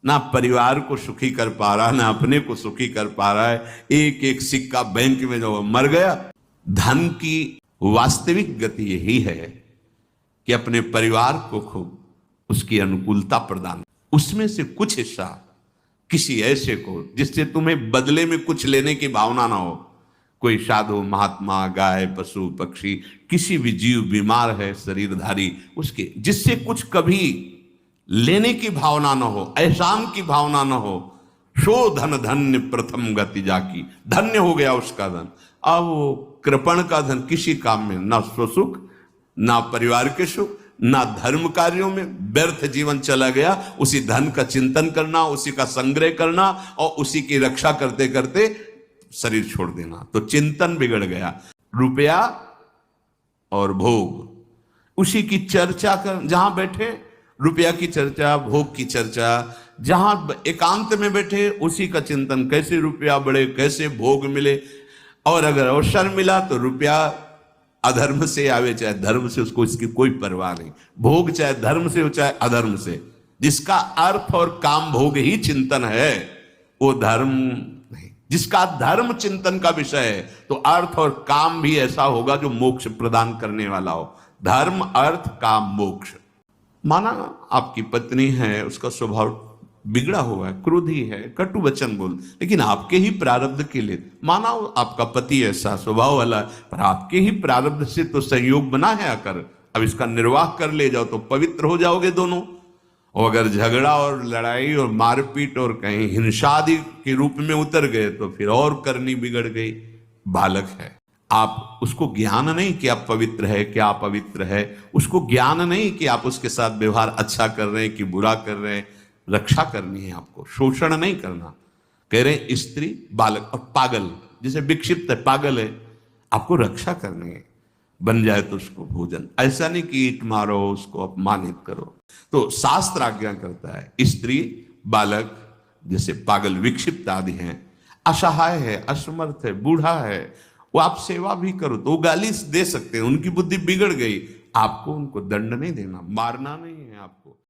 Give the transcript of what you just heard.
ना परिवार को सुखी कर पा रहा, ना अपने को सुखी कर पा रहा है। एक एक सिक्का बैंक में जो मर गया। धन की वास्तविक गति यही है कि अपने परिवार को खूब उसकी अनुकूलता प्रदान, उसमें से कुछ हिस्सा किसी ऐसे को जिससे तुम्हें बदले में कुछ लेने की भावना ना हो। कोई साधु महात्मा, गाय, पशु, पक्षी, किसी भी जीव बीमार है शरीरधारी, उसके जिससे कुछ कभी लेने की भावना ना हो, एहसान की भावना ना हो। सो धन धन्य प्रथम गति जाकी, धन्य हो गया उसका धन। अब वो कृपण का धन किसी काम में ना स्वसुख, ना परिवार के सुख, ना धर्म कार्यों में, व्यर्थ जीवन चला गया। उसी धन का चिंतन करना, उसी का संग्रह करना और उसी की रक्षा करते करते शरीर छोड़ देना, तो चिंतन बिगड़ गया। रुपया और भोग, उसी की चर्चा कर, जहां बैठे रुपया की चर्चा, भोग की चर्चा, जहां एकांत में बैठे उसी का चिंतन, कैसे रुपया बढ़े, कैसे भोग मिले। और अगर अवसर मिला तो रुपया अधर्म से आवे चाहे धर्म से, उसको इसकी कोई परवाह नहीं। भोग चाहे धर्म से हो चाहे अधर्म से, जिसका अर्थ और काम भोग ही चिंतन है वो धर्म नहीं। जिसका धर्म चिंतन का विषय है तो अर्थ और काम भी ऐसा होगा जो मोक्ष प्रदान करने वाला हो। धर्म, अर्थ, काम, मोक्ष। माना आपकी पत्नी है, उसका स्वभाव बिगड़ा हुआ है, क्रोधी है, कटु वचन बोल, लेकिन आपके ही प्रारब्ध के लिए। माना आपका पति ऐसा स्वभाव वाला, पर आपके ही प्रारब्ध से तो संयोग बना है आकर, अब इसका निर्वाह कर ले जाओ तो पवित्र हो जाओगे दोनों। और अगर झगड़ा और लड़ाई और मारपीट और कहीं हिंसादि के रूप में उतर गए तो फिर और करनी बिगड़ गई। बालक है, आप उसको ज्ञान नहीं कि आप पवित्र है, क्या आप पवित्र है, उसको ज्ञान नहीं कि आप उसके साथ व्यवहार अच्छा कर रहे हैं कि बुरा कर रहे हैं। रक्षा करनी है आपको, शोषण नहीं करना। कह रहे स्त्री, बालक और पागल, जिसे विक्षिप्त है, पागल है, आपको रक्षा करनी है। बन जाए तो उसको भोजन, ऐसा नहीं कि ईंट मारो, उसको अपमानित करो। तो शास्त्र आज्ञा करता है स्त्री, बालक, जैसे पागल, विक्षिप्त आदि हैं, असहाय है, असमर्थ है, बूढ़ा है, वो आप सेवा भी करो तो वो गाली दे सकते हैं, उनकी बुद्धि बिगड़ गई, आपको उनको दंड नहीं देना, मारना नहीं है आपको।